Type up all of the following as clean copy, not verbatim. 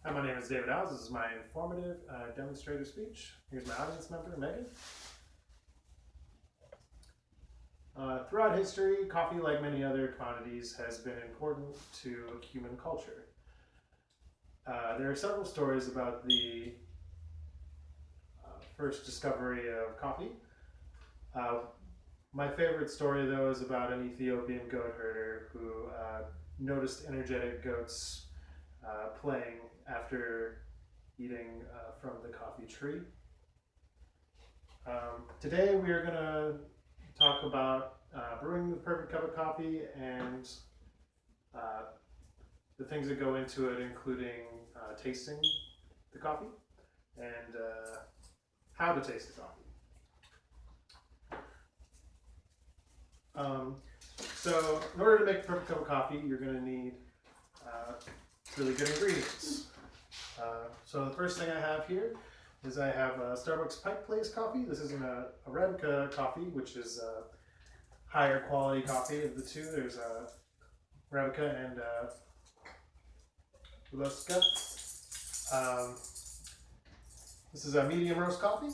Hi, my name is David Howes. This is my informative demonstrator speech. Here's my audience member, Megan. Throughout history, coffee, like many other commodities, has been important to human culture. There are several stories about the first discovery of coffee. Uh, my favorite story, though, is about an Ethiopian goat herder who noticed energetic goats playing after eating from the coffee tree. Today we are going to talk about brewing the perfect cup of coffee and uh, the things that go into it, including tasting the coffee and how to taste the coffee. So in order to make the perfect cup of coffee, you're going to need really good ingredients. So the first thing I have here is I have a Starbucks Pike Place coffee. This isn't a Arabica coffee, which is a higher quality coffee of the two. There's Arabica and Robusta. This is a medium roast coffee.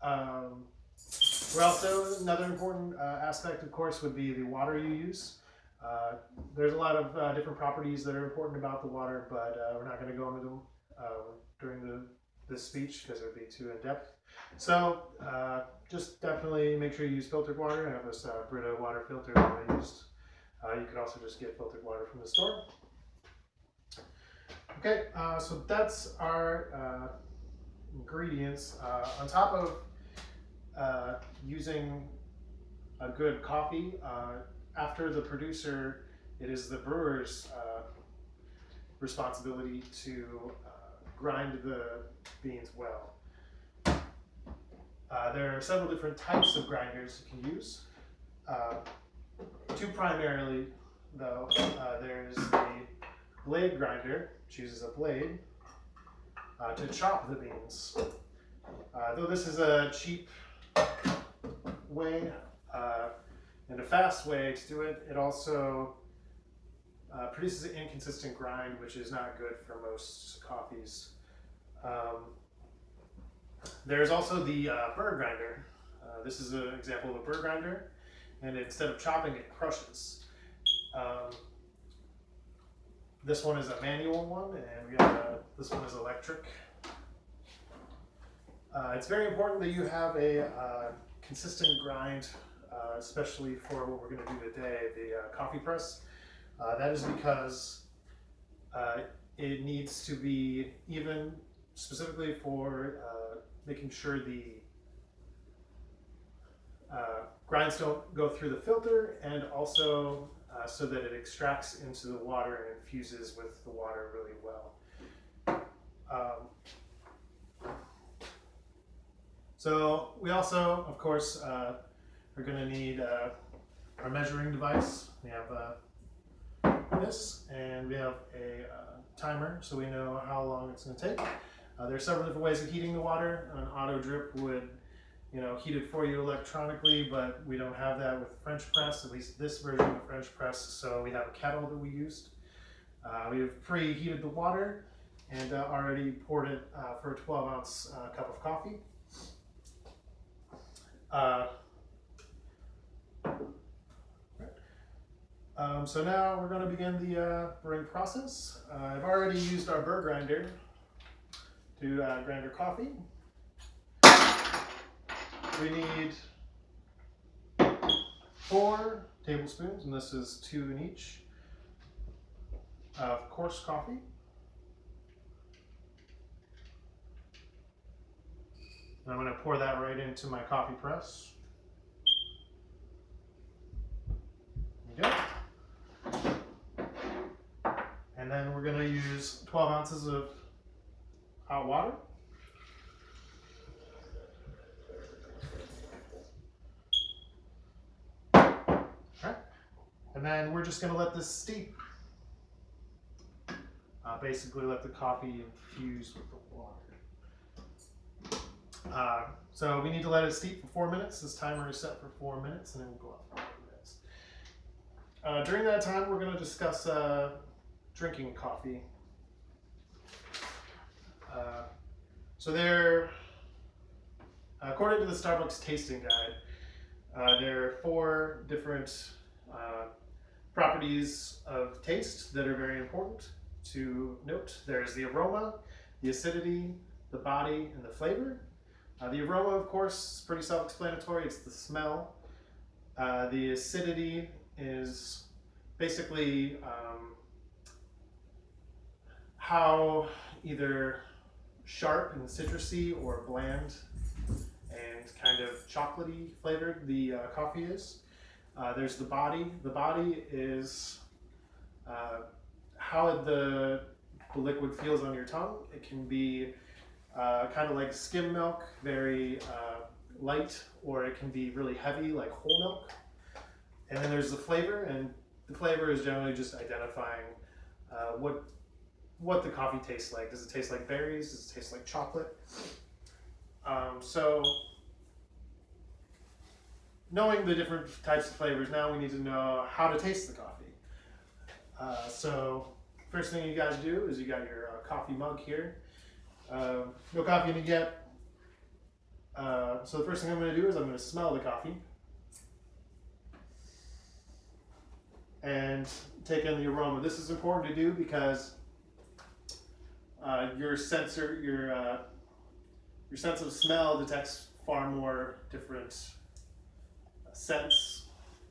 We're also, another important aspect, of course, would be the water you use. There's a lot of different properties that are important about the water, but we're not going to go into them during this speech because it would be too in-depth. So just definitely make sure you use filtered water. I have this Brita water filter that I used. You could also just get filtered water from the store. Okay, so that's our ingredients. On top of using a good coffee, after the producer, it is the brewer's responsibility to grind the beans well. There are several different types of grinders you can use. Two primarily, though. There's the blade grinder, which uses a blade to chop the beans. Though this is a cheap way and a fast way to do it, it also produces an inconsistent grind, which is not good for most coffees. There's also the burr grinder. This is an example of a burr grinder, and instead of chopping, it crushes. This one is a manual one, and we have this one is electric. It's very important that you have a consistent grind, especially for what we're going to do today, the coffee press. That is because it needs to be even, specifically for making sure the grinds don't go through the filter, and also so that it extracts into the water and infuses with the water really well. So we also, of course, are going to need our measuring device. We have this, and we have a timer, so we know how long it's going to take. There are several different ways of heating the water. An auto drip would, heat it for you electronically, but we don't have that with French press, at least this version of French press. So we have a kettle that we used. We have preheated the water and already poured it for a 12-ounce cup of coffee. So now we're going to begin the brewing process. I've already used our burr grinder to grind our coffee. We need 4 tablespoons, and this is 2 in each, of coarse coffee. And I'm going to pour that right into my coffee press. There we go. And then we're going to use 12 ounces of hot water. Okay. And then we're just going to let this steep. Basically let the coffee infuse with the water. So we need to let it steep for 4 minutes. This timer is set for 4 minutes, and then we'll go up for 4 minutes. During that time, we're going to discuss drinking coffee. So there, according to the Starbucks tasting guide, there are 4 different properties of taste that are very important to note. There's the aroma, the acidity, the body, and the flavor. The aroma, of course, is pretty self-explanatory. It's the smell. The acidity is basically how either sharp and citrusy or bland and kind of chocolatey flavored the coffee is. There's the body. The body is how the liquid feels on your tongue. It can be kind of like skim milk, very light, or it can be really heavy, like whole milk. And then there's the flavor, and the flavor is generally just identifying what the coffee tastes like. Does it taste like berries? Does it taste like chocolate? So knowing the different types of flavors, now we need to know how to taste the coffee. So first thing you guys do is you got your coffee mug here. No coffee in it yet. So the first thing I'm going to do is I'm going to smell the coffee and take in the aroma. This is important to do because your sense of smell detects far more different scents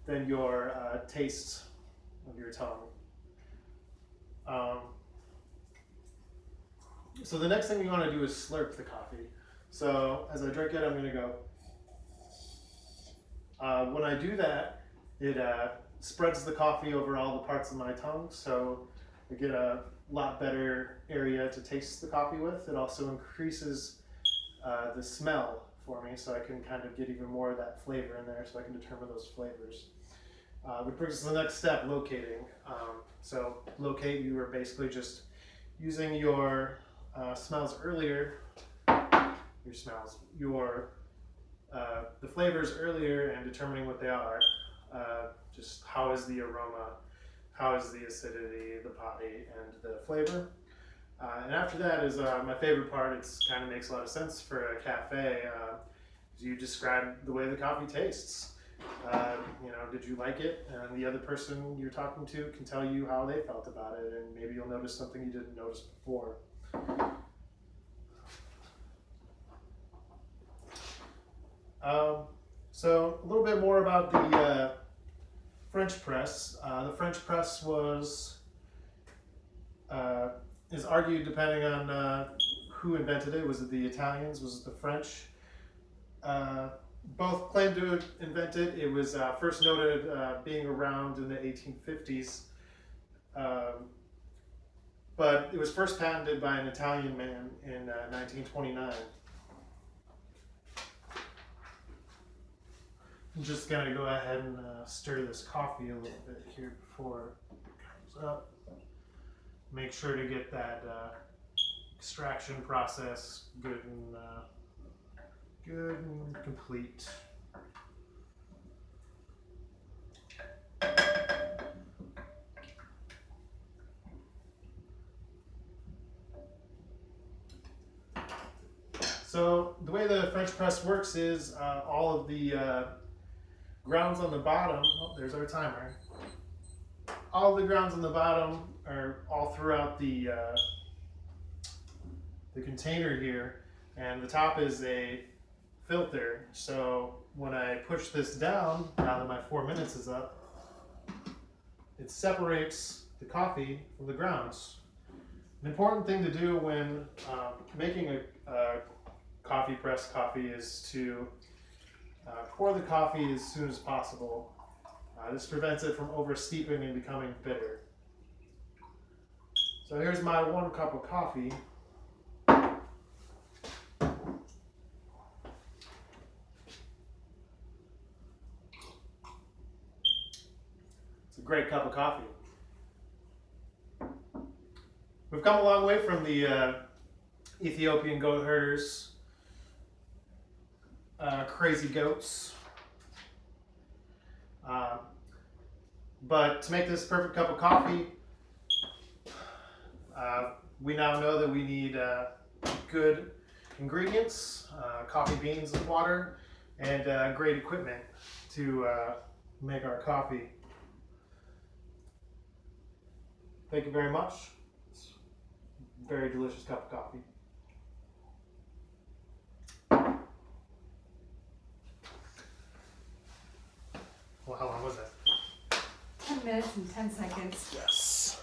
than your taste of your tongue. So the next thing you want to do is slurp the coffee. So as I drink it, I'm going to go. When I do that, it spreads the coffee over all the parts of my tongue, so I get a lot better area to taste the coffee with. It also increases the smell for me, so I can kind of get even more of that flavor in there, so I can determine those flavors. Which brings us to the next step, locating. So locate, you are basically just using your smells earlier, the flavors earlier and determining what they are. Just how is the aroma, how is the acidity, the body, and the flavor. And after that is my favorite part. It kind of makes a lot of sense for a cafe. You describe the way the coffee tastes. Did you like it? And the other person you're talking to can tell you how they felt about it, and maybe you'll notice something you didn't notice before. So a little bit more about the French press. The French press is argued depending on who invented it. Was it the Italians? Was it the French? Both claim to invent it. It was first noted being around in the 1850s, but it was first patented by an Italian man in 1929. I'm just going to go ahead and stir this coffee a little bit here before it comes up. Make sure to get that extraction process good and complete. So the way the French press works is all of the grounds on the bottom, there's our timer. All the grounds on the bottom are all throughout the container here, and the top is a filter. So when I push this down, now that my 4 minutes is up, it separates the coffee from the grounds. An important thing to do when making a coffee press coffee is to pour the coffee as soon as possible. This prevents it from over steeping and becoming bitter. So here's my 1 cup of coffee. It's a great cup of coffee. We've come a long way from the Ethiopian goat herders, crazy goats. But to make this perfect cup of coffee, We now know that we need good ingredients, coffee beans and water, and great equipment to make our coffee. Thank you very much. It's a very delicious cup of coffee. Well, how long was that? 10 minutes and 10 seconds. Yes.